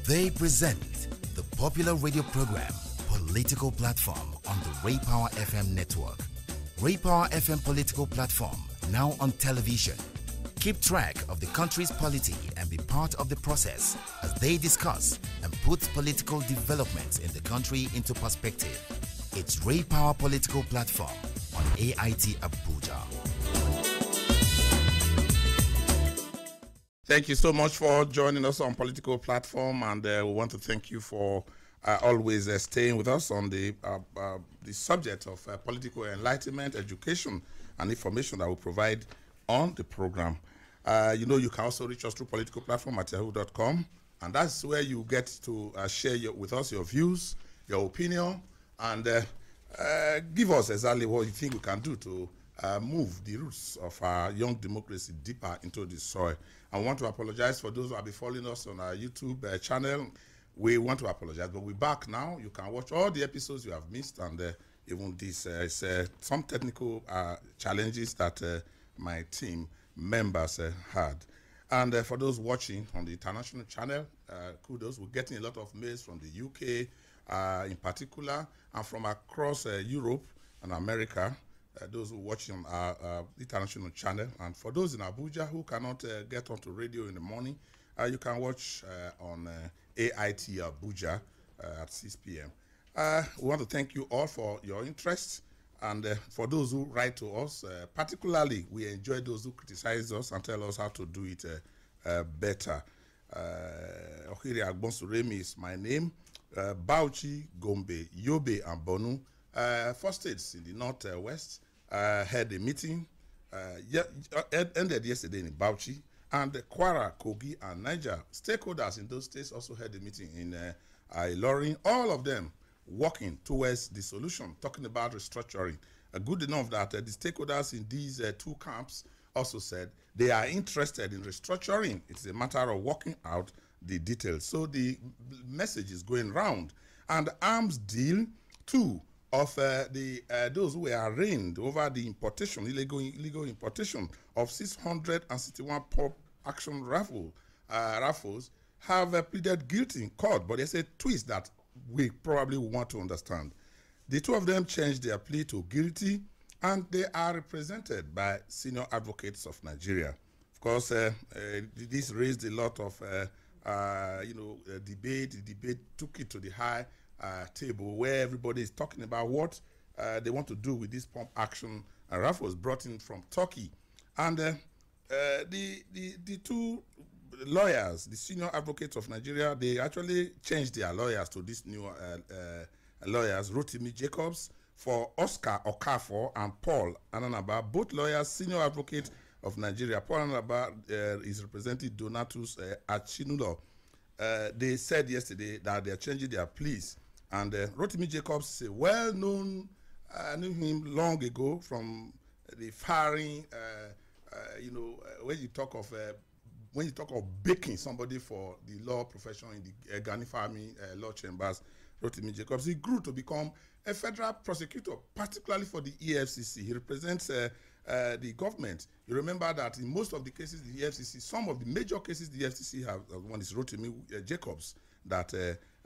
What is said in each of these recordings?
They present the popular radio program, Political Platform, on the Ray Power FM network. Ray Power FM Political Platform, now on television. Keep track of the country's polity and be part of the process as they discuss and put political developments in the country into perspective. It's Ray Power Political Platform on AIT Abuja. Thank you so much for joining us on Political Platform, and we want to thank you for always staying with us on the subject of political enlightenment, education, and information that we provide on the program. You know, you can also reach us through politicalplatform@yahoo.com, and that's where you get to share with us your views, your opinion, and give us exactly what you think we can do to move the roots of our young democracy deeper into the soil. I want to apologize for those who have been following us on our YouTube channel. We want to apologize, but we're back now. You can watch all the episodes you have missed, and even this some technical challenges that my team members had. And for those watching on the international channel, kudos. We're getting a lot of mails from the UK in particular, and from across Europe and America. Those who watch on our international channel, and for those in Abuja who cannot get onto radio in the morning, you can watch on AIT Abuja at 6 p.m. We want to thank you all for your interest, and for those who write to us, particularly we enjoy those who criticize us and tell us how to do it better. Ohiri Agbonsuremi is my name. Bauchi, Gombe, Yobe, and Bonu, 4 states in the northwest, had a meeting, ended yesterday in Bauchi, and Kwara, Kogi, and Niger. Stakeholders in those states also had a meeting in Ilorin, all of them working towards the solution, talking about restructuring. Good enough that the stakeholders in these 2 camps also said they are interested in restructuring. It's a matter of working out the details. So the message is going round. And arms deal, too, of those who were arraigned over the importation, illegal importation of 661 pop action rifles have pleaded guilty in court, but there's a twist that we probably want to understand. The 2 of them changed their plea to guilty, and they are represented by senior advocates of Nigeria. Of course, this raised a lot of debate. The debate took it to the high table where everybody is talking about what they want to do with these pump action rifles brought in from Turkey. And the 2 lawyers, the senior advocates of Nigeria, they actually changed their lawyers to these new lawyers, Rotimi Jacobs for Oscar Okafor and Paul Ananaba, both lawyers, senior advocate of Nigeria. Paul Ananaba is representing Donatus Achinulo. They said yesterday that they are changing their pleas. And Rotimi Jacobs is a well-known, I knew him long ago from the firing, when you talk of baking somebody for the law profession in the Ghani farming law chambers, Rotimi Jacobs, he grew to become a federal prosecutor, particularly for the EFCC. He represents the government. You remember that in most of the cases, the EFCC, some of the major cases the EFCC have, one is Rotimi Jacobs, that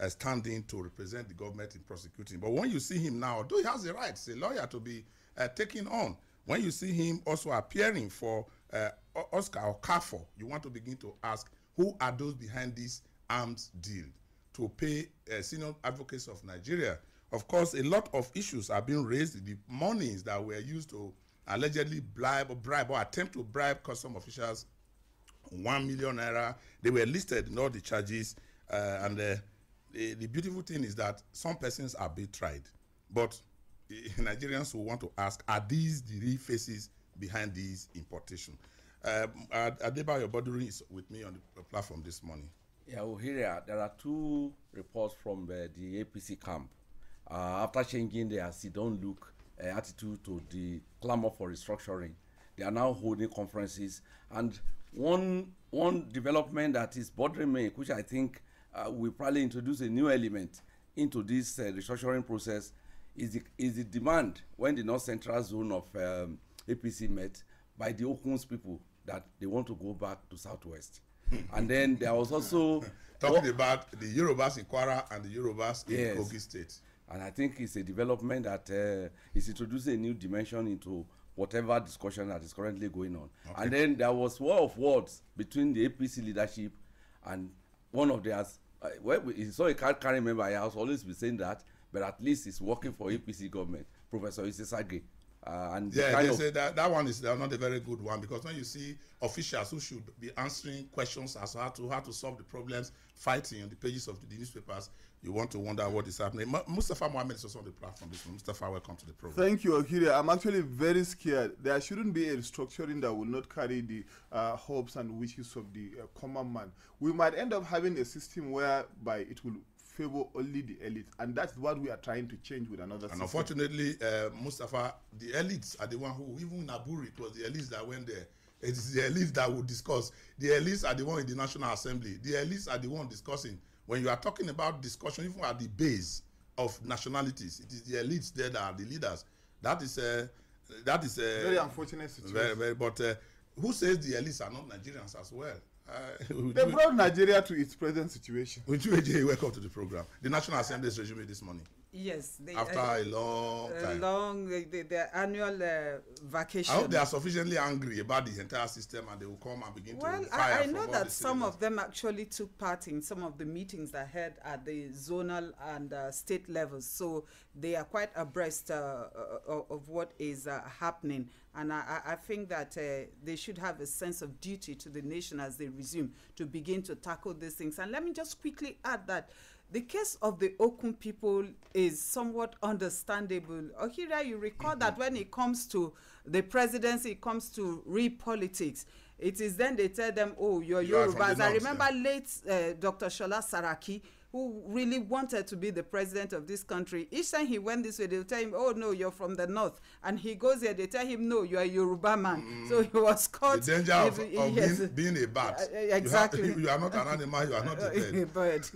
standing to represent the government in prosecuting. But when you see him now, though he has the right, as a lawyer, to be taken on, when you see him also appearing for Oscar Okafor, you want to begin to ask, who are those behind this arms deal to pay senior advocates of Nigeria? Of course, a lot of issues are being raised. The monies that were used to allegedly bribe or attempt to bribe custom officials, 1 million naira, they were listed in all the charges. And the beautiful thing is that some persons are being tried. But Nigerians will want to ask, are these the real faces behind these importation? Adebayo Boduri is with me on the platform this morning. Yeah, Ohiria, there are 2 reports from the APC camp. After changing their sit-don't-look attitude to the clamor for restructuring, they are now holding conferences. And one development that is bothering me, which I think will probably introduce a new element into this restructuring process, is the demand when the North Central Zone of APC met by the Okuns people that they want to go back to Southwest. And then there was also talking about the Yorubas in Kwara and the Yorubas in Kogi State. And I think it's a development that is introducing a new dimension into whatever discussion that is currently going on. Okay. And then there was war of words between the APC leadership and one of theirs. So I can't remember. I have always been saying that, but at least it's working for APC government, Professor Isesage. And yeah, they say that one is not a very good one, because when you see officials who should be answering questions as to how to solve the problems fighting on the pages of the newspapers, you want to wonder what is happening. Mustafa Mohammed is also on the platform. Mustafa, welcome to the program. Thank you, Okiria. I'm actually very scared. There shouldn't be a restructuring that will not carry the hopes and wishes of the common man. We might end up having a system whereby it will favor only the elite, and that's what we are trying to change with another system. Unfortunately, Mustafa, the elites are the one who, even in Aburi, it was the elites that went there. It is the elites that would discuss. The elites are the one in the National Assembly. The elites are the one discussing. When you are talking about discussion, even at the base of nationalities, it is the elites there that are the leaders. That is a very unfortunate situation. But who says the elites are not Nigerians as well? They brought Nigeria to its present situation. Welcome to the program. The National Assembly is resuming this morning. Yes, after a long time. The annual vacation. I hope they are sufficiently angry about the entire system and they will come and begin to fire. I know that some of them actually took part in some of the meetings that had at the zonal and state levels, so they are quite abreast of what is happening. And I think that they should have a sense of duty to the nation as they resume to begin to tackle these things. And let me just quickly add that the case of the Okun people is somewhat understandable. Ohira, you recall that when it comes to the presidency, it comes to real politics, it is then they tell them, oh, you're Yorubas. I remember late Dr. Shola Saraki, who really wanted to be the president of this country. Each time he went this way, they'll tell him, oh, no, you're from the north. And he goes there, they tell him, no, you're a Yoruba man. So he was caught. The danger of being a bat. Exactly. You are not an animal, you are not a bird.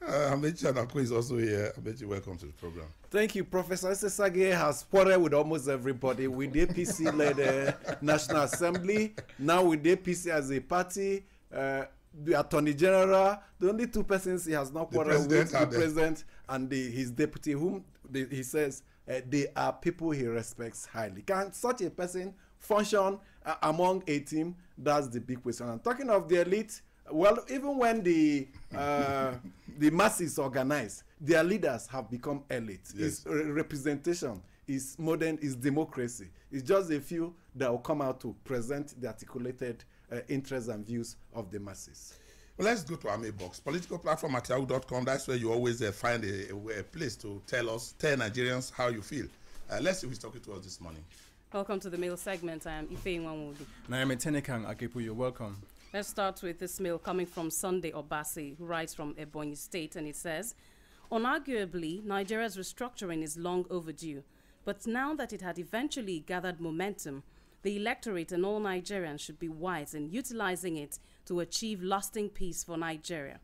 Amechi Anako is also here. Amechi, welcome to the program. Thank you. Professor Isesage has quarreled with almost everybody, with the APC-led National Assembly, now with the APC as a party, the Attorney General. The only two persons he has not quarreled with, the President and his deputy, whom he says they are people he respects highly. Can such a person function among a team? That's the big question. And talking of the elite, well, even when the masses organize, their leaders have become elite. Yes. It's representation, it's modern, it's democracy. It's just a few that will come out to present the articulated interests and views of the masses. Well, let's go to our mailbox. Political platform at yahoo.com. That's where you always find a place to tell Nigerians how you feel. Let's see who's talking to us this morning. Welcome to the mail segment. I am Ife Nwanwodu. I am Tenekang Akepu. You're welcome. Let's start with this mail coming from Sunday Obasi, who writes from Ebonyi State, and it says, unarguably, Nigeria's restructuring is long overdue, but now that it had eventually gathered momentum, the electorate and all Nigerians should be wise in utilizing it to achieve lasting peace for Nigeria.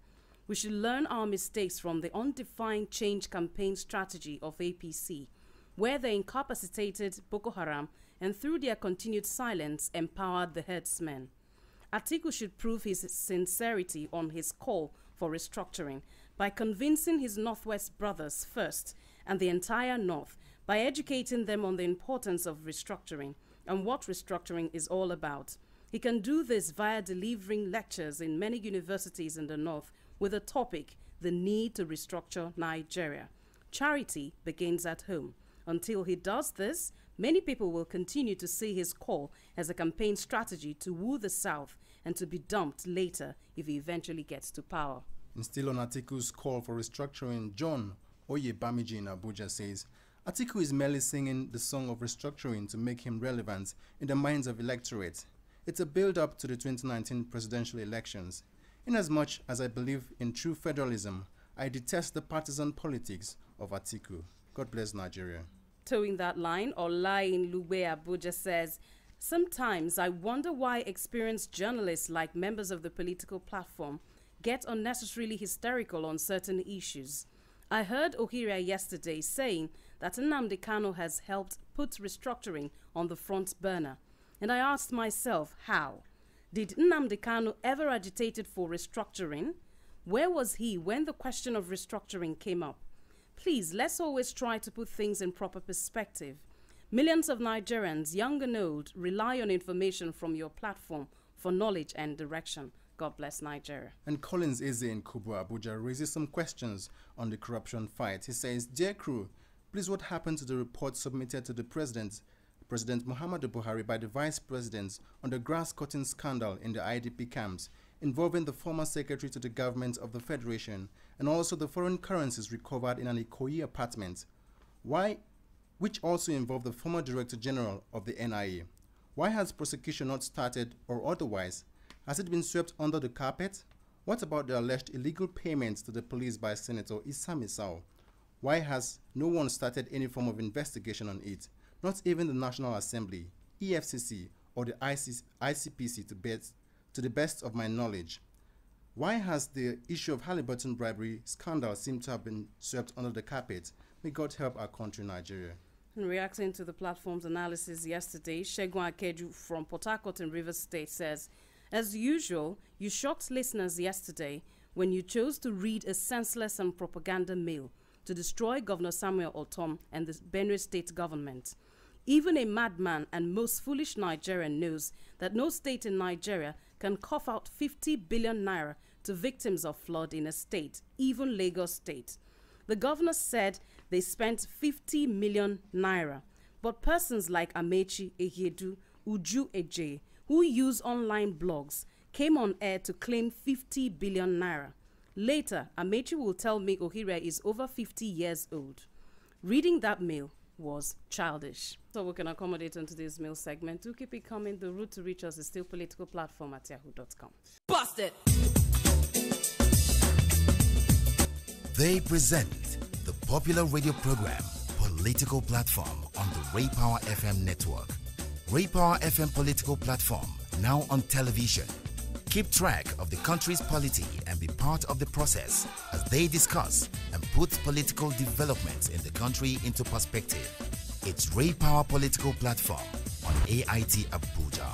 We should learn our mistakes from the undefined change campaign strategy of APC, where they incapacitated Boko Haram and through their continued silence empowered the herdsmen. Atiku should prove his sincerity on his call for restructuring by convincing his Northwest brothers first and the entire North by educating them on the importance of restructuring and what restructuring is all about. He can do this via delivering lectures in many universities in the North with the topic, the need to restructure Nigeria. Charity begins at home. Until he does this, many people will continue to see his call as a campaign strategy to woo the South and to be dumped later if he eventually gets to power. And still on Atiku's call for restructuring, John OYEYEMI in Abuja says, Atiku is merely singing the song of restructuring to make him relevant in the minds of electorate. It's a build-up to the 2019 presidential elections. Inasmuch as I believe in true federalism, I detest the partisan politics of Atiku. God bless Nigeria. Towing that line, Olai in Lugbe, Abuja says, sometimes I wonder why experienced journalists like members of the political platform get unnecessarily hysterical on certain issues. I heard Ohira yesterday saying that Nnamdi Kanu has helped put restructuring on the front burner. And I asked myself, how? Did Nnamdi Kanu ever agitated for restructuring? Where was he when the question of restructuring came up? Please, let's always try to put things in proper perspective. Millions of Nigerians, young and old, rely on information from your platform for knowledge and direction. God bless Nigeria. And Collins Eze in Kubwa, Abuja, raises some questions on the corruption fight. He says, "Dear crew, please, what happened to the report submitted to the President Muhammadu Buhari, by the Vice President on the grass-cutting scandal in the IDP camps involving the former Secretary to the Government of the Federation and also the foreign currencies recovered in an Ikoyi apartment? Which also involved the former Director General of the NIA. Why has prosecution not started or otherwise? Has it been swept under the carpet? What about the alleged illegal payments to the police by Senator Issa Misau? Why has no one started any form of investigation on it? Not even the National Assembly, EFCC, or the ICPC to the best of my knowledge. Why has the issue of Halliburton bribery scandal seemed to have been swept under the carpet? May God help our country, Nigeria." In reacting to the platform's analysis yesterday, Segun Akeju from Port Harcourt in Rivers State says, "As usual, you shocked listeners yesterday when you chose to read a senseless and propaganda mail to destroy Governor Samuel Ortom and the Benue State government. Even a madman and most foolish Nigerian knows that no state in Nigeria can cough out 50 billion naira to victims of flood in a state, even Lagos State. The governor said they spent 50 million naira, but persons like Amechi Ehiedu, Uju Eje, who use online blogs, came on air to claim 50 billion naira. Later, Amechi will tell me Ohire is over 50 years old. Reading that mail was childish." So we can accommodate on today's mail segment. Do keep it coming. The route to reach us is still politicalplatform@yahoo.com. Bust it! They present the popular radio program Political Platform on the Ray Power FM network. Ray Power FM Political Platform, now on television. Keep track of the country's polity and be part of the process as they discuss and put political developments in the country into perspective. It's Ray Power Political Platform on AIT Abuja.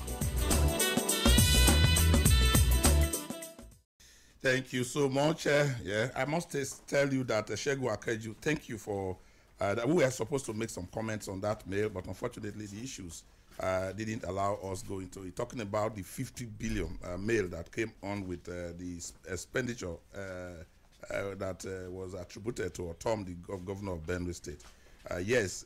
Thank you so much. I must tell you that Segun Akeju, thank you for that. We were supposed to make some comments on that mail, but unfortunately the issues didn't allow us go into it. Talking about the 50 billion mail that came on with the expenditure that was attributed to Ortom, the governor of Benue State. Yes,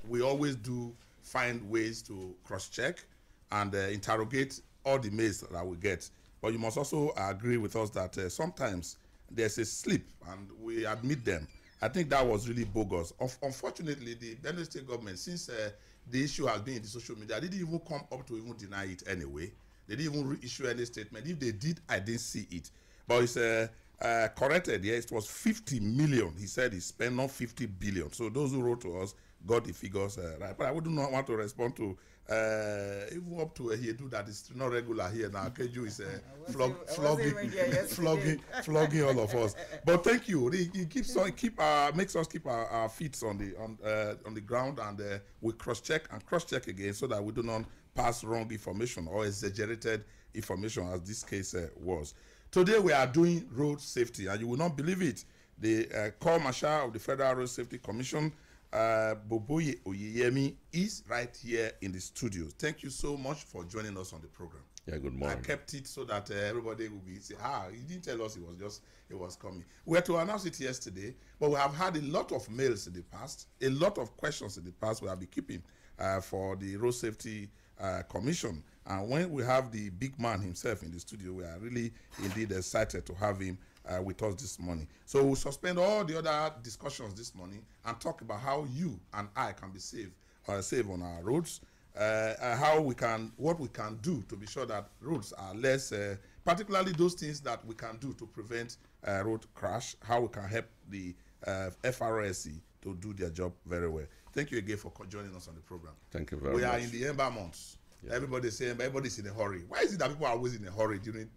we always do find ways to cross-check and interrogate all the mails that we get. But you must also agree with us that sometimes there's a slip, and we admit them. I think that was really bogus. Unfortunately, the Benue State government, since the issue has been in the social media, they didn't even come up to even deny it anyway. They didn't even issue any statement. If they did, I didn't see it. But it's corrected. Yeah, it was 50 million. He said he spent, not 50 billion. So those who wrote to us got the figures right. But I would not want to respond to even up to he do that is not regular here now. Keju is flogging all of us. But thank you. He keeps on makes us keep our feet on the ground, and we cross-check again so that we do not pass wrong information or exaggerated information, as this case was. Today we are doing road safety, and you will not believe it. The Corp Marshal of the Federal Road Safety Commission, BOBOYE OYEYEMI, is right here in the studio. Thank you so much for joining us on the program. Yeah, good morning. I kept it so that everybody will be say, he didn't tell us it was coming. We had to announce it yesterday, but we have had a lot of mails in the past, a lot of questions in the past we have been keeping for the Road Safety Commission. And when we have the big man himself in the studio, we are really indeed excited to have him with us this morning. So we'll suspend all the other discussions this morning and talk about how you and I can be safe on our roads, what we can do to be sure that roads are less, particularly those things that we can do to prevent road crash, how we can help the FRSC to do their job very well. Thank you again for joining us on the program. Thank you very much. We are in the Ember months. Yeah. Everybody's saying everybody's in a hurry. Why is it that people are always in a hurry during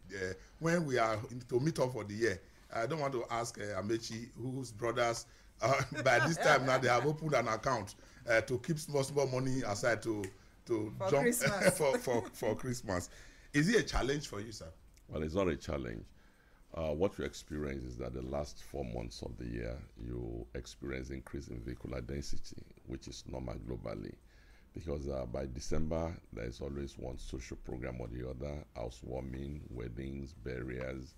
when we are to meet up for the year? I don't want to ask Amechi, whose brothers by this time now they have opened an account to keep small money aside to for jump Christmas. for Christmas. Is it a challenge for you, sir? Well, it's not a challenge. What you experience is that the last 4 months of the year, you experience increase in vehicular density, which is normal globally. Because by December, there is always one social program or the other, housewarming, weddings, burials,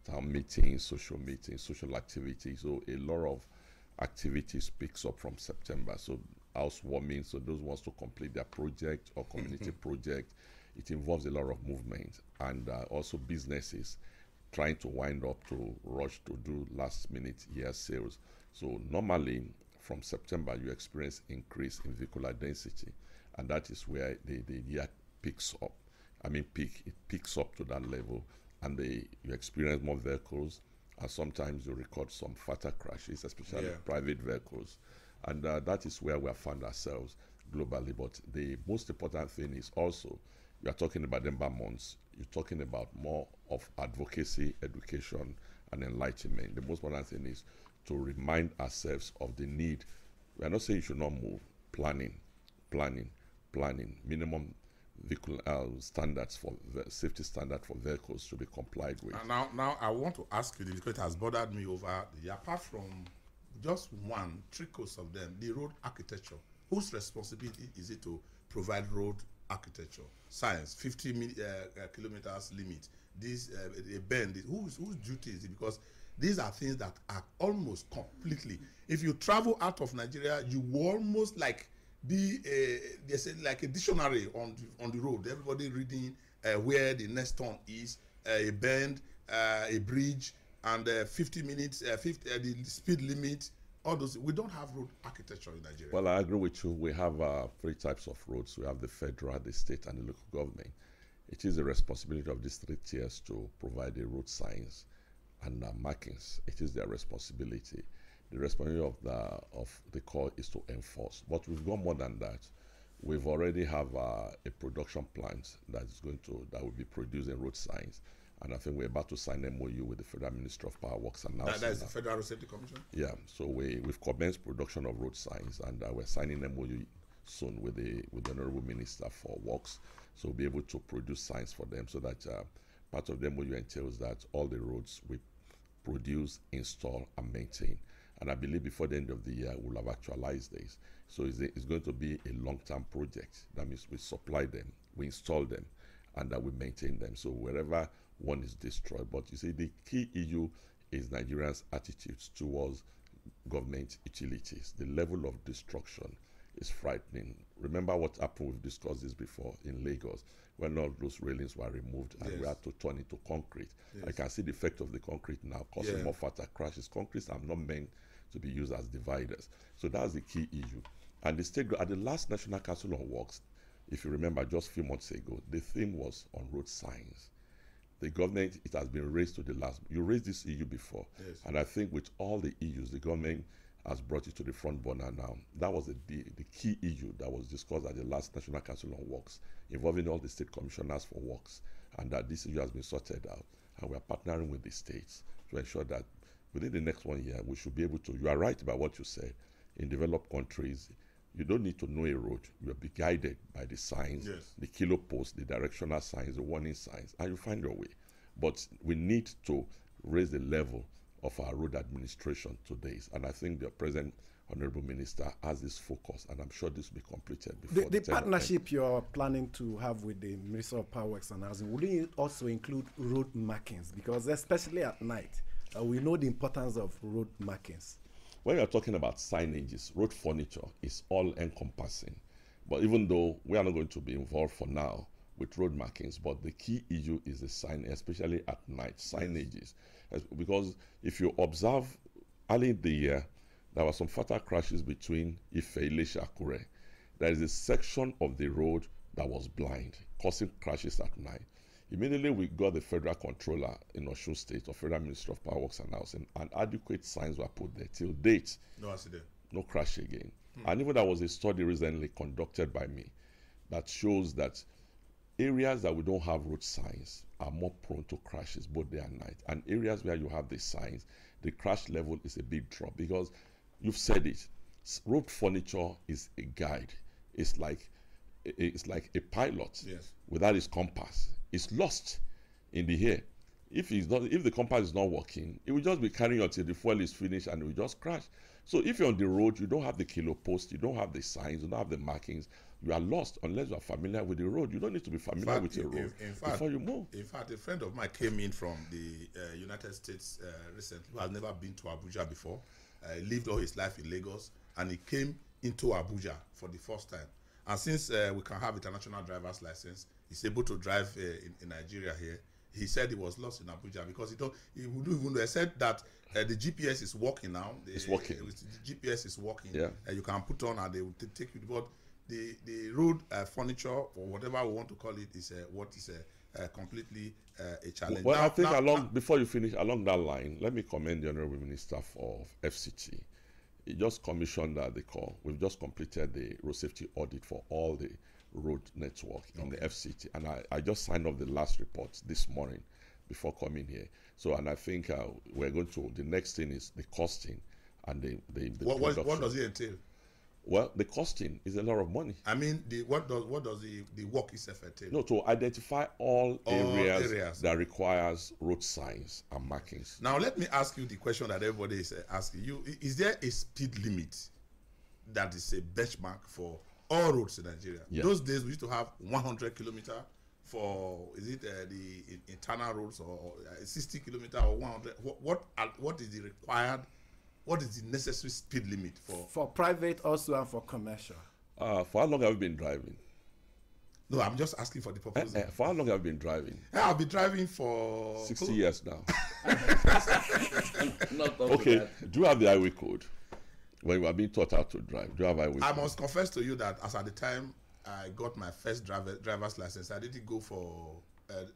town meetings, social activities. So a lot of activities picks up from September. So housewarming, so those wants to complete their project or community project, it involves a lot of movement, and also businesses trying to wind up to rush to do last minute year sales. So normally from September you experience increase in vehicular density, and that is where the year picks up. It picks up to that level, and you experience more vehicles, and sometimes you record some fatal crashes, especially private vehicles. And that is where we have found ourselves globally. But the most important thing is also, you are talking about Ember months, you're talking about more of advocacy, education, and enlightenment. The most important thing is to remind ourselves of the need. We are not saying you should not move. Planning, minimum vehicle standards for safety standard for vehicles to be complied with. And now I want to ask you, because it has bothered me over the year, apart from just one, trickles of them, the road architecture. Whose responsibility is it to provide road architecture? Science, 50 kilometers limit. This a bend. Whose duty is it? Because these are things that are almost completely. If you travel out of Nigeria, you will almost like be like a dictionary on the road. Everybody reading where the next turn is, a bend, a bridge, and 50 minutes, the speed limit. All those. We don't have road architecture in Nigeria. Well, I agree with you. We have 3 types of roads. We have the federal, the state, and the local government. It is the responsibility of these 3 tiers to provide the road signs and markings. It is their responsibility. The responsibility of the Corps is to enforce. But we've gone more than that. We've already have a production plant that will be producing road signs. And I think we're about to sign an MOU with the Federal Ministry of Power Works and that is the Federal Road Safety Commission? Yeah, so we've commenced production of road signs, and we're signing an MOU soon with the Honorable Minister for Works, so we'll be able to produce signs for them, so that part of the MOU entails that all the roads we produce, install, and maintain. And I believe before the end of the year, we'll have actualized this. So it's going to be a long-term project. That means we supply them, we install them, and that we maintain them. So wherever one is destroyed. But you see, the key issue is Nigerians' attitudes towards government utilities. The level of destruction is frightening. Remember what happened, we've discussed this before, in Lagos, when all those railings were removed and we had to turn into concrete. I can see the effect of the concrete now, causing more fatal crashes. Concretes are not meant to be used as dividers. So that's the key issue. And the state, at the last National Council on Works, if you remember just a few months ago, the theme was on road signs. The government, it has been raised to the last. You raised this issue before, and I think with all the issues, the government has brought it to the front burner now. That was the key issue that was discussed at the last National Council on Works, involving all the state commissioners for works, and that this issue has been sorted out. And we are partnering with the states to ensure that within the next 1 year, we should be able to. You are right about what you said. In developed countries, you don't need to know a road. You will be guided by the signs, the kilo posts, the directional signs, the warning signs, and you find your way. But we need to raise the level of our road administration to this. And I think the present Honorable Minister has this focus, and I'm sure this will be completed before the partnership you're planning to have with the Ministry of Power Works and Housing, will it also include road markings? Because especially at night, we know the importance of road markings. When you're talking about signages, road furniture is all encompassing. But even though we are not going to be involved for now with road markings, but the key issue is the sign, especially at night, signages. Because if you observe early in the year, there were some fatal crashes between Ife, Ilesha, Akure. There is a section of the road that was blind, causing crashes at night. Immediately we got the federal controller in Osun State, or Federal Ministry of Power Works and Housing, and adequate signs were put there. Till date, no accident, no crash again. And even there was a study recently conducted by me that shows that areas that we don't have road signs are more prone to crashes both day and night. And areas where you have the signs, the crash level is a big drop, because you've said it. Road furniture is a guide. It's like a pilot without his compass. is lost in the air. If the compass is not working, it will just be carrying until the fuel is finished and it will just crash. So if you're on the road, you don't have the kilo post, you don't have the signs, you don't have the markings, you are lost unless you are familiar with the road. You don't need to be familiar with the road before you move. In fact, a friend of mine came in from the United States recently, who has never been to Abuja before. He lived all his life in Lagos, and he came into Abuja for the first time. And since we can have international driver's license, he's able to drive in Nigeria here. He said he was lost in Abuja because he wouldn't even know. He said that the GPS is working now. It's working. The GPS is working. Yeah. You can put on and they will take you. But the road furniture, or whatever we want to call it, is what is completely a challenge. Well, I think before you finish, along that line, let me commend the Honorable Minister of FCT. He just commissioned the call. We've just completed the road safety audit for all the road network in the FCT, and I just signed off the last report this morning before coming here. So, and I think we're going to, the next thing is the costing and the what does it entail? Well, the costing is a lot of money. I mean, what does the work itself entail? No, to identify all areas that requires road signs and markings. Now, let me ask you the question that everybody is asking you: is there a speed limit that is a benchmark for all roads in Nigeria? Yeah. Those days we used to have 100 kilometer for the internal roads, or 60 kilometer or 100. What is the required? What is the necessary speed limit for private also and for commercial? For how long have you been driving? No, I'm just asking for the proposal. For how long have you been driving? I've been driving for 60 years now. Not okay. Do you have the highway code? When you are being taught how to drive, do you have highway code? I must confess to you that as at the time I got my first driver's license, I didn't go for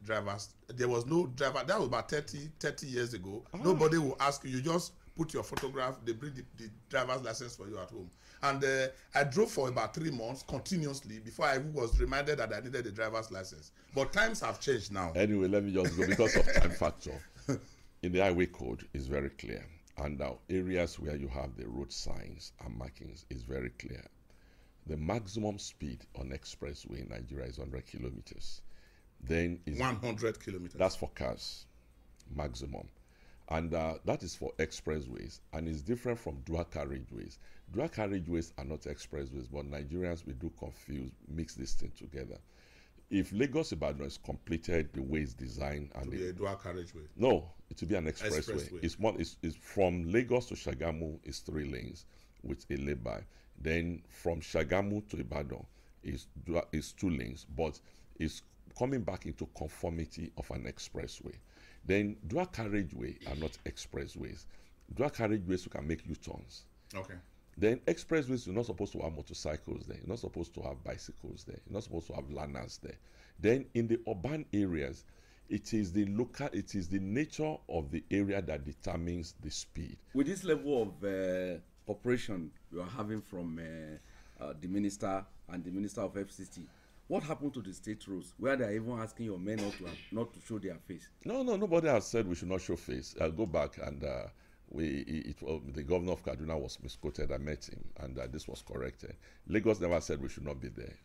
drivers. There was no driver. That was about 30 years ago. Nobody will ask you. You just put your photograph. They bring the driver's license for you at home. And I drove for about 3 months continuously before I was reminded that I needed a driver's license. But times have changed now. Anyway, let me just go because of time factor. In the highway code is very clear. And now areas where you have the road signs and markings is very clear. The maximum speed on expressway in Nigeria is 100 kilometers. Then is 100 kilometers. That's for cars, maximum. And that is for expressways, and it's different from dual carriageways. Dual carriageways are not expressways, but Nigerians, we do mix this thing together. If Lagos-Ibadan is completed the way it's designed, and to be a dual carriageway. No, it will be an expressway. It's from Lagos to Shagamu is 3 lanes with a lay-by. Then from Shagamu to Ibadan is 2 lanes, but it's coming back into conformity of an expressway. Then dual carriageway are not expressways. Dual carriageways you can make U-turns. Okay. Then expressways, you're not supposed to have motorcycles there. You're not supposed to have bicycles there. You're not supposed to have learners there. Then in the urban areas, it is the nature of the area that determines the speed. With this level of cooperation you are having from the minister and the minister of FCT, what happened to the state roads where they are even asking your men not to show their face? No, nobody has said we should not show face. I'll go back and the governor of Kaduna was misquoted. I met him, and this was corrected. Lagos never said we should not be there.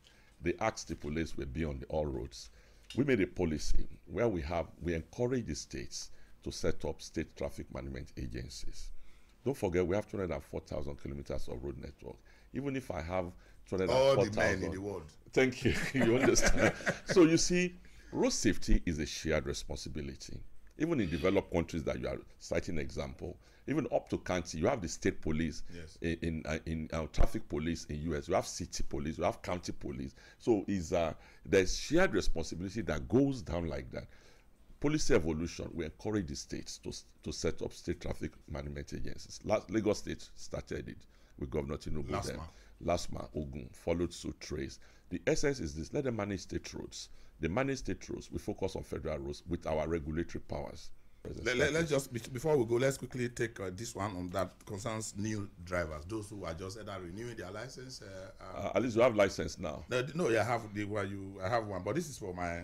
They asked the police will be on all roads. We made a policy where we encourage the states to set up state traffic management agencies. Don't forget, we have 204,000 kilometers of road network. Even if I have 204,000, all the men in the world. Thank you. You understand? So you see, road safety is a shared responsibility. Even in developed countries that you are citing example, even up to county, you have the state police. Yes. In traffic police in US, you have city police, you have county police. So there's shared responsibility that goes down like that. Policy evolution, we encourage the states to set up state traffic management agencies. Lagos State started it with Governor Tinubu. Lasma, Ogun, followed suit, Trace. The essence is this: let them manage state roads. They manage state roads. We focus on federal roads with our regulatory powers. Let's just, before we go, let's quickly take this one on that concerns new drivers, those who are just either renewing their license. At least you have license now. No, I have I have one, but this is for my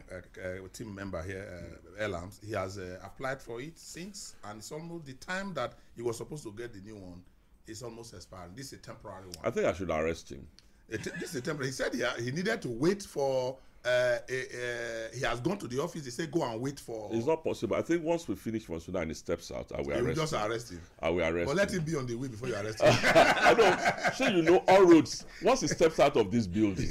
team member here, Elams. He has applied for it since, and it's almost the time that he was supposed to get the new one. It's almost expiring. This is a temporary one. I think I should arrest him. This is a temporary. He said he needed to wait for. He has gone to the office. They say go and wait for. It's not possible. I think once we finish for Sudan and he steps out, I will arrest him. You just arrest him. I will arrest him. But let him be on the way before you arrest him. I know. So you know, all roads. Once he steps out of this building,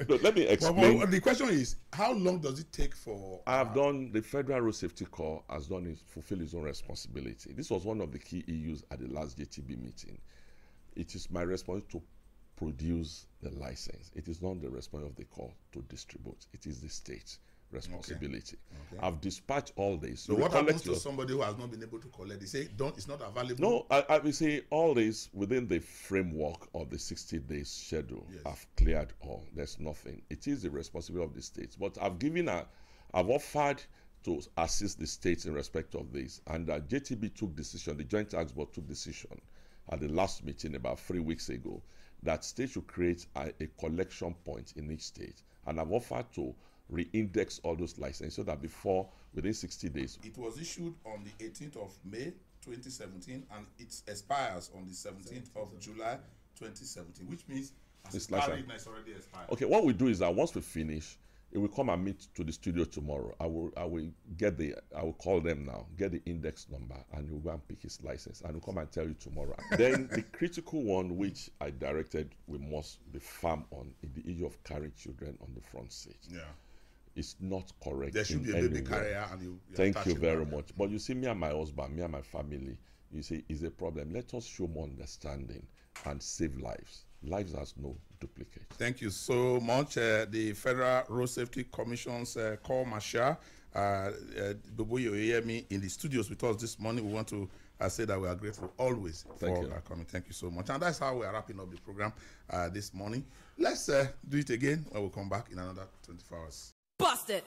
no, let me explain. But the question is, how long does it take for? I have done. The Federal Road Safety Corps has done fulfill its own responsibility. This was one of the key issues at the last JTB meeting. It is my responsibility to produce the license. It is not the responsibility of the Corps to distribute. It is the state's responsibility. Okay. I've dispatched all this. So what happens to somebody who has not been able to collect? They say, it's not available. No, I will say all this within the framework of the 60 days schedule. Yes. I've cleared all. There's nothing. It is the responsibility of the states. But I've offered to assist the states in respect of this. And JTB took decision, the Joint Task Board took decision at the last meeting about 3 weeks ago, that states should create a collection point in each state. And I've offered to re-index all those licenses so that within 60 days. It was issued on the 18th of May 2017 and it expires on the 17th of July 2017, which means it's already expired. Okay, what we do is that once we finish, it will come and meet to the studio tomorrow. I will call them now, get the index number, and he'll go and pick his license, and he'll come and tell you tomorrow. Then the critical one, which I directed, we must be firm on, in the issue of carrying children on the front seat. Yeah, it's not correct. There should be a baby carrier, and you. Thank you very much. But you see, me and my husband, me and my family, you see, is a problem. Let us show more understanding and save lives. Lives has no duplicate. Thank you so much. The Federal Road Safety Commission's Corp Marshal, BOBOYE OYEYEMI, in the studios with us this morning. We want to say that we are grateful always for coming. Thank you so much. And that's how we are wrapping up the program this morning. Let's do it again when we come back in another 24 hours. Bust it!